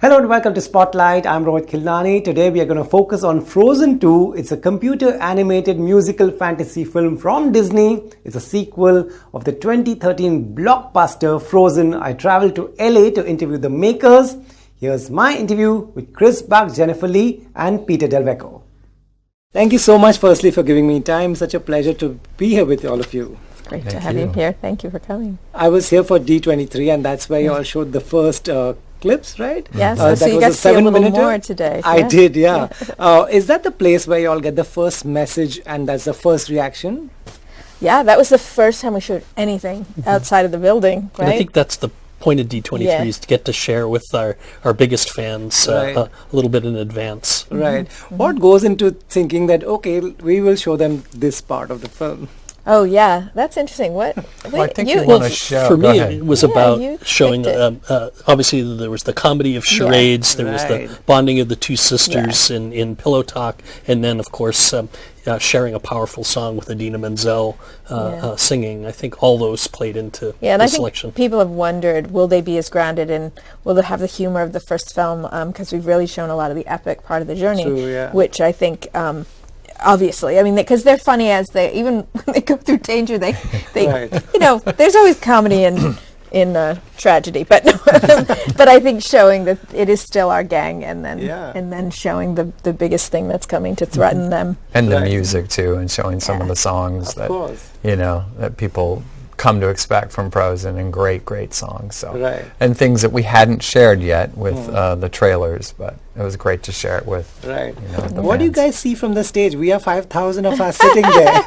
Hello and welcome to Spotlight. I'm Rohit Khilnani. Today we are going to focus on Frozen 2. It's a computer animated musical fantasy film from Disney. It's a sequel of the 2013 blockbuster Frozen. I traveled to LA to interview the makers. Here's my interview with Chris Buck, Jennifer Lee and Peter Del Vecho. Thank you so much firstly for giving me time. Such a pleasure to be here with all of you. Great to have you here. Thank you for coming. I was here for D23 and that's where you all showed the first clips, right? Yes, that so you was got a to see a little 7-minute more today. I did, yeah. Is that the place where you all get the first message and that's the first reaction? Yeah, that was the first time we showed anything outside of the building, right? And I think that's the point of D23 is to get to share with our biggest fans a little bit in advance. Right. What goes into thinking that, okay, we will show them this part of the film? Oh yeah, that's interesting. What? Well, I think you want to show. For me, it was about showing. it. Obviously, there was the comedy of charades. There was the bonding of the two sisters in Pillow Talk, and then, of course, sharing a powerful song with Idina Menzel singing. I think all those played into the selection. Think people have wondered, will they be as grounded and will they have the humor of the first film? Because we've really shown a lot of the epic part of the journey, which I think. Obviously, I mean, because they're funny as they, even when they go through danger, they you know, there's always comedy in tragedy, but but I think showing that it is still our gang, and then showing the biggest thing that's coming to threaten them, and the music too, and showing some of the songs that you know that people come to expect from Frozen, and great songs. So and things that we hadn't shared yet with the trailers, but it was great to share it with. You know, what do you guys see from the stage? We have 5,000 of us sitting there.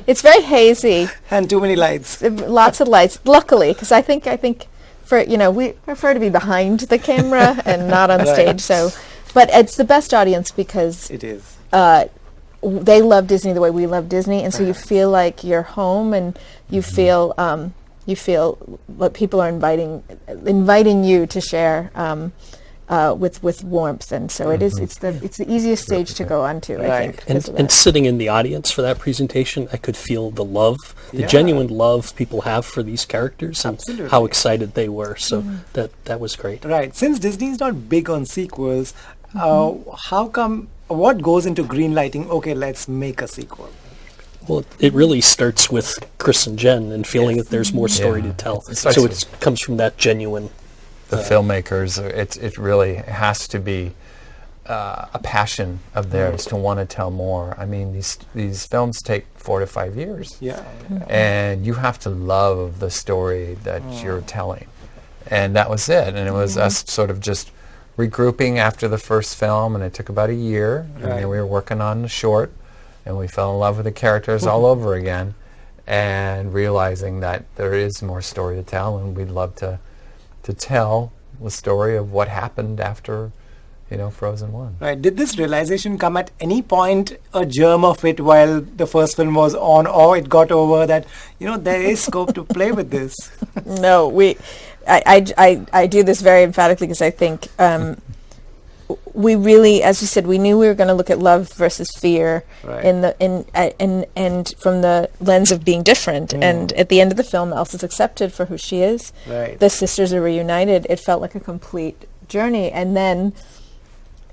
It's very hazy and too many lights. Lots of lights. Luckily, because I think for we prefer to be behind the camera and not on stage. So, but it's the best audience because it is. They love Disney the way we love Disney, and so you feel like you're home, and you feel what people are inviting you to share with warmth, and so it's the easiest stage to go onto. I think, and sitting in the audience for that presentation, I could feel the love, the genuine love people have for these characters, and how excited they were. So that was great. Right. Since Disney's not big on sequels, how come? What goes into greenlighting? Okay, let's make a sequel. Well, it really starts with Chris and Jen and feeling that there's more story to tell. So it comes from that genuine. The filmmakers, it really has to be a passion of theirs to want to tell more. I mean, these films take 4 to 5 years. And you have to love the story that you're telling. And that was it. And it was us sort of just regrouping after the first film, and it took about a year. And then we were working on the short, and we fell in love with the characters all over again, and realizing that there is more story to tell, and we'd love to tell the story of what happened after, Frozen 1. Right. Did this realization come at any point, a germ of it, while the first film was on, or it got over that, there is scope to play with this? No, I do this very emphatically because I think we really, as you said, we knew we were going to look at love versus fear and from the lens of being different. And at the end of the film, Elsa's accepted for who she is. The sisters are reunited. It felt like a complete journey, and then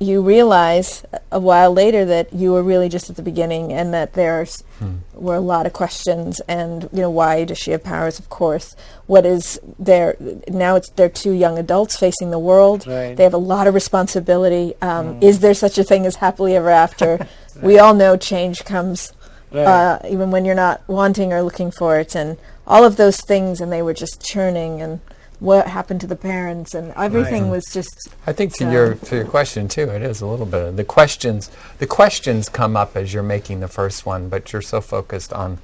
you realize a while later that you were really just at the beginning, and that there's were a lot of questions. And why does she have powers? Of course, what is there now? They're two young adults facing the world. They have a lot of responsibility. Is there such a thing as happily ever after? We all know change comes even when you're not wanting or looking for it, and all of those things. And they were just churning, and what happened to the parents, and everything was just. I think to your question too, it is a little bit of the questions. The questions come up as you're making the first one, but you're so focused on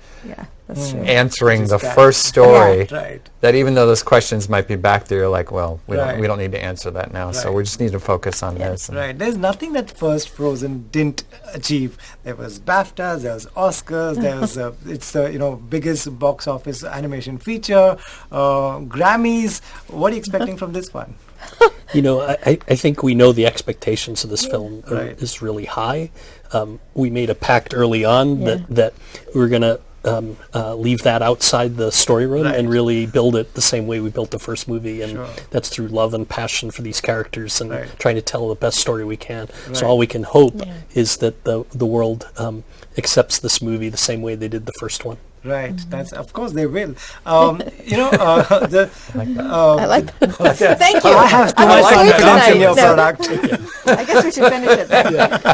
that's true. Answering the first story that even though those questions might be back there, you're like, well, we don't need to answer that now, so we just need to focus on this. There's nothing that first Frozen didn't achieve. There was BAFTAs, there was Oscars, there was it's the biggest box office animation feature, Grammys. What are you expecting from this one? I think we know the expectations of this film is really high. We made a pact early on that we were going to leave that outside the story room and really build it the same way we built the first movie, and that's through love and passion for these characters and trying to tell the best story we can. So all we can hope is that the world accepts this movie the same way they did the first one. Right, that's of course they will. I like that. Thank you. I have too much confidence in your product. I guess we should finish it then.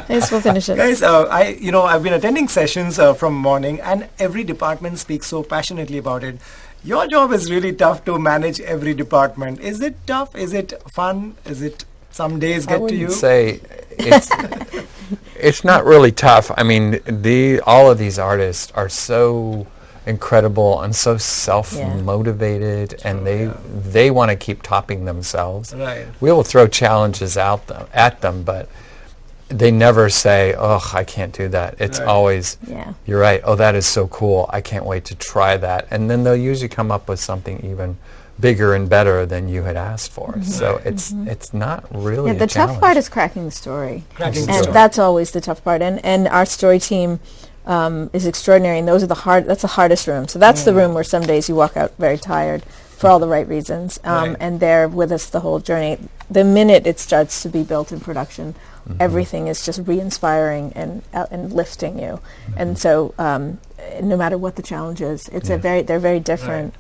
Yes, we'll finish it. Guys, I've been attending sessions from morning, and every department speaks so passionately about it. Your job is really tough to manage every department. Is it tough? Is it fun? Is it some days get to you? I wouldn't say it's not really tough. I mean, all of these artists are so incredible and so self-motivated, and they want to keep topping themselves. Right. We will throw challenges at them, but they never say, "Oh, I can't do that." It's always, "You're right. Oh, that is so cool. I can't wait to try that." And then they'll usually come up with something even bigger and better than you had asked for. So it's not really the a challenge. tough part is cracking the story. Cracking the And story. that's always the tough part. And our story team is extraordinary, and that's the hardest room. So that's the room where some days you walk out very tired for all the right reasons. And they're with us the whole journey. The minute it starts to be built in production, everything is just re-inspiring and lifting you. And so no matter what the challenge is, they're very different.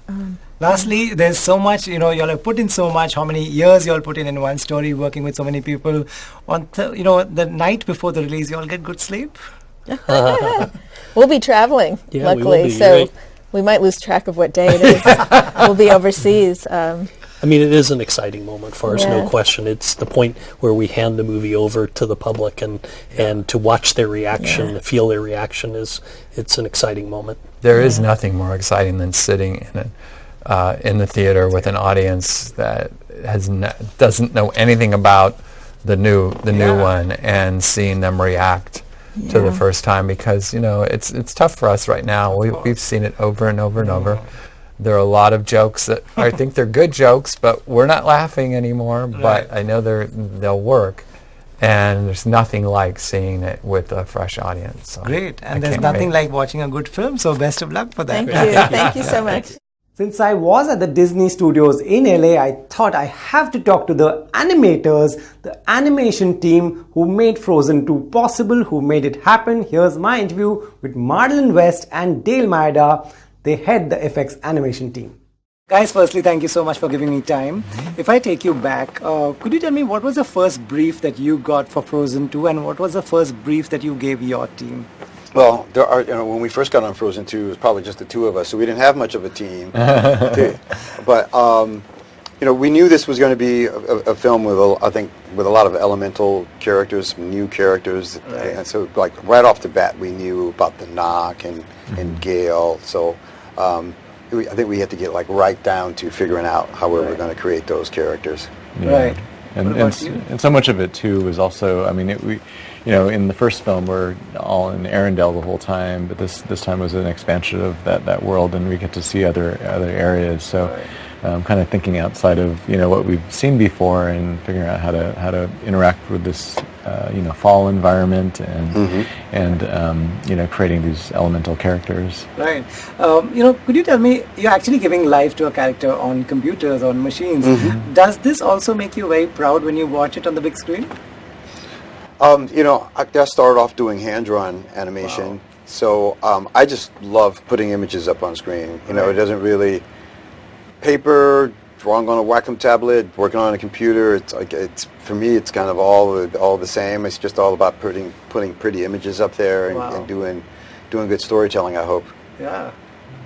Lastly, there's so much, y'all have put in so much. How many years y'all put in one story, working with so many people. On the night before the release, y'all get good sleep? We'll be traveling, Yeah, luckily, we will be, so right. we might lose track of what day it is. We'll be overseas. I mean, it is an exciting moment for us, no question. It's the point where we hand the movie over to the public, and to watch their reaction, feel their reaction, it's an exciting moment. There is nothing more exciting than sitting in the theater with an audience that doesn't know anything about the new one, and seeing them react to the first time, because it's tough for us right now. We've seen it over and over and over. There are a lot of jokes that I think they're good jokes, but we're not laughing anymore. But I know they'll work, and there's nothing like seeing it with a fresh audience. So Great, and there's nothing like watching a good film. So best of luck for that. Thank you so much. Since I was at the Disney Studios in LA, I thought I have to talk to the animators, the animation team who made Frozen 2 possible, who made it happen. Here's my interview with Madeline West and Dale Maeda. They head the FX animation team. Guys, firstly, thank you so much for giving me time. If I take you back, could you tell me what was the first brief that you got for Frozen 2, and what was the first brief that you gave your team? Well, there are, when we first got on Frozen 2, it was probably just the two of us, so we didn't have much of a team. But we knew this was going to be a film with, with a lot of elemental characters, new characters, and so like right off the bat, we knew about the Knock and Gale. So I think we had to get right down to figuring out how we were going to create those characters. Right. And so much of it too was also, in the first film we're all in Arendelle the whole time, but this time was an expansion of that world, and we get to see other areas. So kind of thinking outside of what we've seen before, and figuring out how to interact with this fall environment, and creating these elemental characters. Right. Could you tell me, you're actually giving life to a character on computers, on machines. Does this also make you very proud when you watch it on the big screen? I started off doing hand-drawn animation, so I just love putting images up on screen. It doesn't really paper, drawing on a Wacom tablet, working on a computer. It's for me, it's kind of all the same. It's just all about putting pretty images up there and doing good storytelling, I hope. Yeah.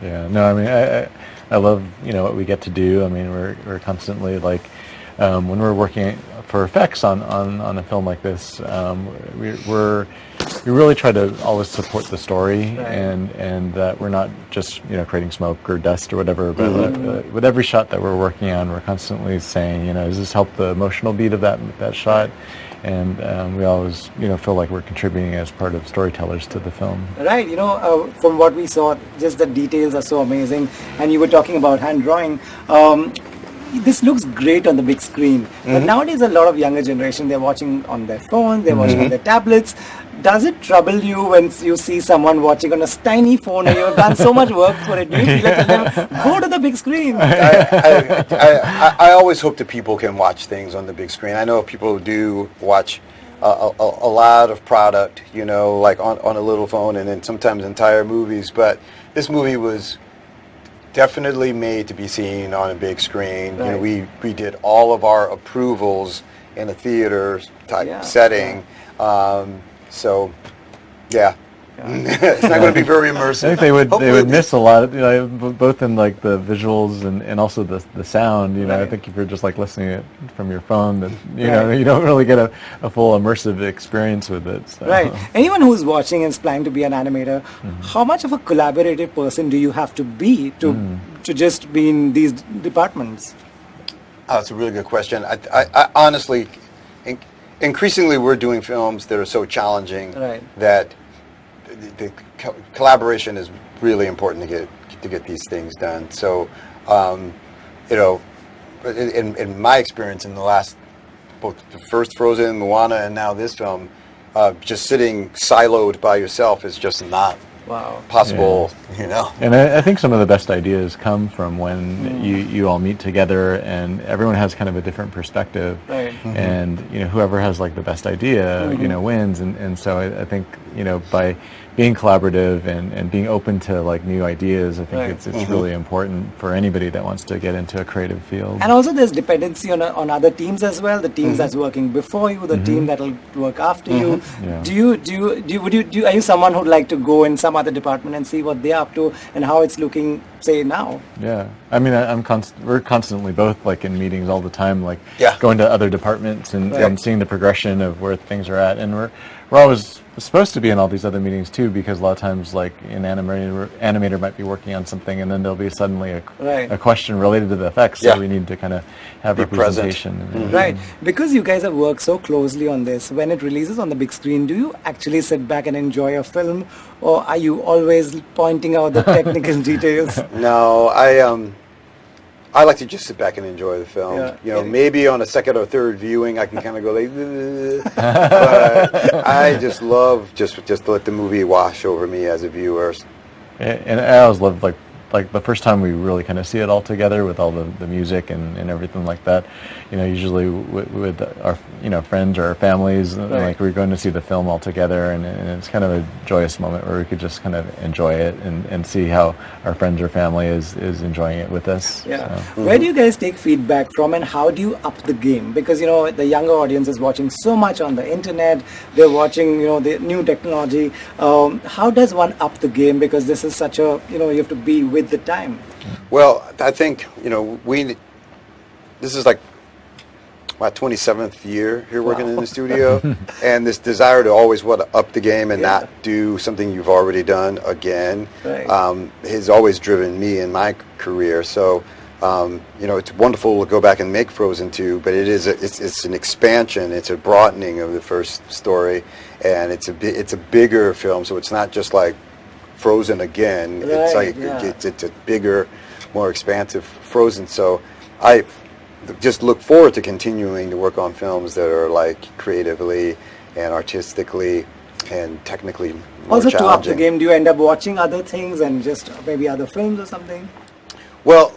Yeah. No, I love what we get to do. We're constantly when we're working for effects on a film like this, we really try to always support the story, and that we're not just creating smoke or dust or whatever, but with every shot that we're working on, we're constantly saying, does this help the emotional beat of that shot? And we always feel like we're contributing as part of storytellers to the film. Right. From what we saw, just the details are so amazing. And you were talking about hand drawing. This looks great on the big screen, but nowadays a lot of younger generation, they're watching on their phones, they're watching on their tablets. does it trouble you when you see someone watching on a tiny phone and you've done so much work for it? Do you feel like them, go to the big screen? I always hope that people can watch things on the big screen. I know people do watch a lot of product, you know, like on a little phone, and then sometimes entire movies. But this movie was definitely made to be seen on a big screen. Right. You know, we did all of our approvals in a theater type setting. So, yeah. It's not going to be very immersive. I think they would miss a lot, you know, both in like the visuals and also the sound. You know, I think if you're just like listening to it from your phone, then you know you don't really get a full immersive experience with it. So. Right. Anyone who's watching and is planning to be an animator, how much of a collaborative person do you have to be to just be in these departments? Oh, that's a really good question. I honestly, increasingly, we're doing films that are so challenging that the collaboration is really important to get these things done. So, you know, in my experience in the last, both the first Frozen, Moana, and now this film, just sitting siloed by yourself is just not possible. You know. And I think some of the best ideas come from when you all meet together and everyone has kind of a different perspective. Right. And you know, whoever has like the best idea, you know, wins. And so I think, you know, by being collaborative and being open to like new ideas, I think it's really important for anybody that wants to get into a creative field. And also there's dependency on other teams as well. The teams that's working before you, the team that'll work after you. Yeah. Are you someone who'd like to go in some other department and see what they're up to and how it's looking, say, now? Yeah. I mean, we're constantly both like in meetings all the time, like going to other departments and seeing the progression of where things are at. And we're always supposed to be in all these other meetings too, because a lot of times like an animator might be working on something and then there'll be suddenly a question related to the effects, so we need to kind of have representation. Right. Because you guys have worked so closely on this, when it releases on the big screen, do you actually sit back and enjoy a film, or are you always pointing out the technical details? No, I like to just sit back and enjoy the film. Yeah. You know, maybe on a second or third viewing, I can kind of go like, but I just love just to let the movie wash over me as a viewer. And I always love like the first time we really kind of see it all together with all the music and everything like that. You know, usually with our friends or our families, like we're going to see the film all together, and it's kind of a joyous moment where we could just kind of enjoy it and see how our friends or family is enjoying it with us. Yeah. So. Where do you guys take feedback from, and how do you up the game? Because you know the younger audience is watching so much on the internet. They're watching the new technology. How does one up the game? Because this is such a you have to be with the time. Well, I think this is like my 27th year here working in the studio, and this desire to always up the game and not do something you've already done again has always driven me in my career. So it's wonderful to go back and make Frozen 2, but it's an expansion, it's a broadening of the first story, and it's a bigger film. So it's not just like Frozen again. It's like it's a bigger, more expansive Frozen. So I just look forward to continuing to work on films that are like creatively and artistically and technically more also challenging. To up the game, do you end up watching other things and just maybe other films or something? Well,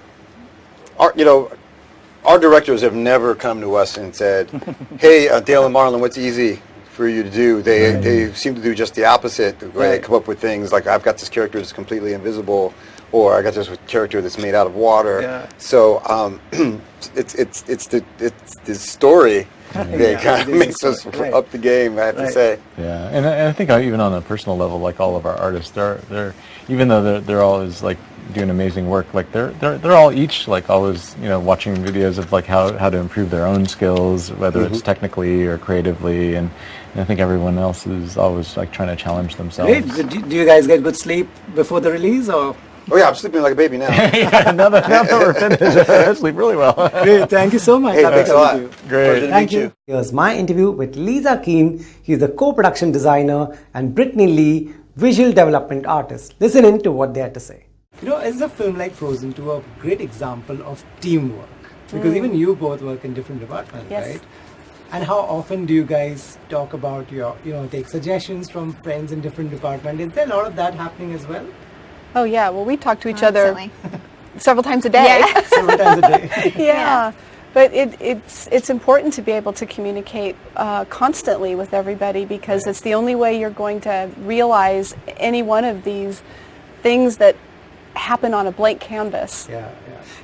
our directors have never come to us and said, "Hey, Dale and Marlon, what's easy for you to do?" They seem to do just the opposite. Where they come up with things like, "I've got this character that's completely invisible," or "I got this character that's made out of water." Yeah. So it's the story that kind of makes us up the game, I have to say. Yeah, and I think even on a personal level, like all of our artists, they're even though they're always like doing amazing work, like they're all each like always watching videos of like how to improve their own skills, whether it's technically or creatively, and I think everyone else is always like trying to challenge themselves. Great. Do you guys get good sleep before the release, or? Oh yeah, I'm sleeping like a baby now. now that we're finished, I sleep really well. Great, thank you so much. Hey, thanks a lot. Great. Thank you. Here's my interview with Lisa Keane. He's the co-production designer, and Brittany Lee, visual development artist. Listen in to what they had to say. Is a film like Frozen 2 a great example of teamwork? Because even you both work in different departments, right? And how often do you guys talk about your, take suggestions from friends in different departments? Is there a lot of that happening as well? Oh yeah, well we talk to each Constantly. other several times a day. Yeah. Several times a day. Yeah. But it's important to be able to communicate constantly with everybody, because it's the only way you're going to realize any one of these things that happen on a blank canvas. Yeah.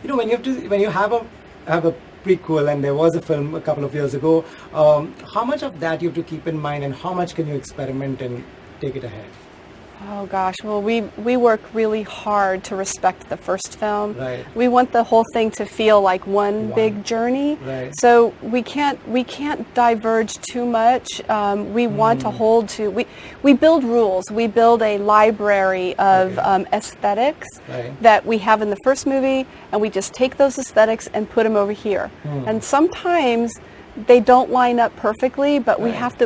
When you have a prequel, and there was a film a couple of years ago, how much of that you have to keep in mind, and how much can you experiment and take it ahead? Oh gosh, well we work really hard to respect the first film. Right. We want the whole thing to feel like one big journey. Right. So we can't diverge too much. We want to hold to, we build rules. We build a library of aesthetics that we have in the first movie, and we just take those aesthetics and put them over here. And sometimes they don't line up perfectly, but we have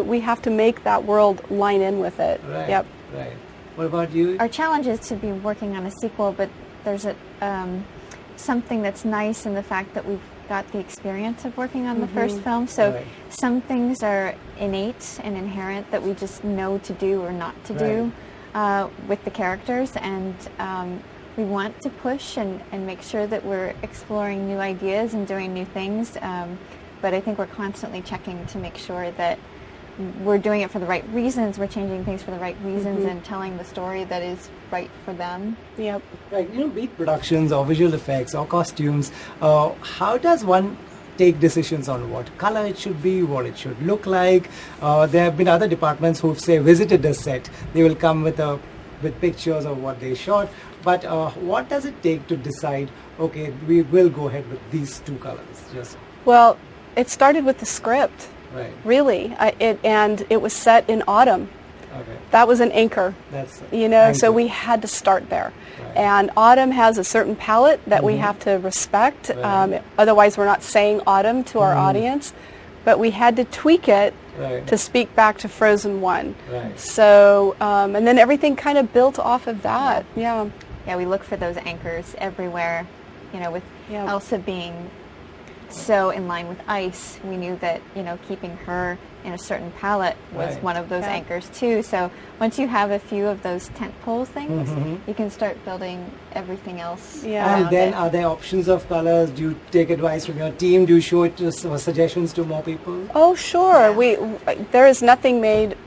to make that world line in with it. Right. Yep. Right. What about you? Our challenge is to be working on a sequel, but there's something that's nice in the fact that we've got the experience of working on the first film. So some things are innate and inherent that we just know to do or not to do with the characters, and we want to push and make sure that we're exploring new ideas and doing new things. But I think we're constantly checking to make sure that we're doing it for the right reasons, we're changing things for the right reasons, and telling the story that is right for them. Yep. Right, be it productions or visual effects or costumes, how does one take decisions on what color it should be, what it should look like? There have been other departments who've, say, visited the set. They will come with pictures of what they shot, but what does it take to decide, okay, we will go ahead with these two colors? Well, it started with the script. Right. Really, and it was set in autumn. Okay. That was an anchor. That's so we had to start there. Right. And autumn has a certain palette that we have to respect. Right. Otherwise, we're not saying autumn to our audience. But we had to tweak it to speak back to Frozen 1. Right. So, and then everything kind of built off of that. Yeah. Yeah, we look for those anchors everywhere. With Elsa being so in line with ice, we knew that keeping her in a certain palette was one of those anchors too. So once you have a few of those tentpole things, you can start building everything else. Yeah. And then are there options of colors? Do you take advice from your team? Do you show it to suggestions to more people? Oh sure, there is nothing made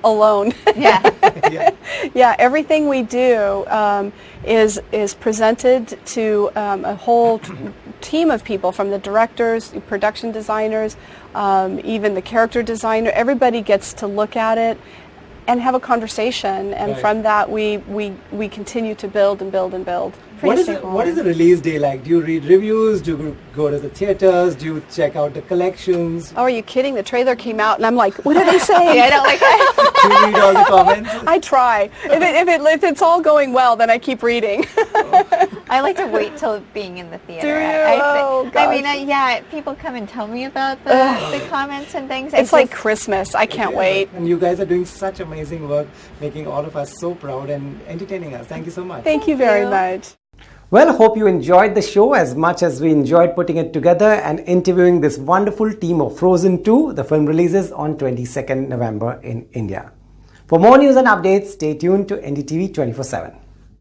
alone. Yeah, everything we do is presented to a whole team of people, from the directors, production designers, even the character designer. Everybody gets to look at it and have a conversation, and from that we continue to build and build and build. What is the release day like? Do you read reviews? Do you go to the theaters? Do you check out the collections? Oh, are you kidding? The trailer came out and I'm like, what are they saying? I don't like that. Do you read all the comments? I try. If it's all going well, then I keep reading. I like to wait till being in the theater. Do you? I mean, people come and tell me about the comments and things. It's like Christmas. I can't wait. And you guys are doing such amazing work, making all of us so proud and entertaining us. Thank you so much. Thank you very much. Well, hope you enjoyed the show as much as we enjoyed putting it together and interviewing this wonderful team of Frozen 2. The film releases on 22nd November in India. For more news and updates, stay tuned to NDTV 24/7.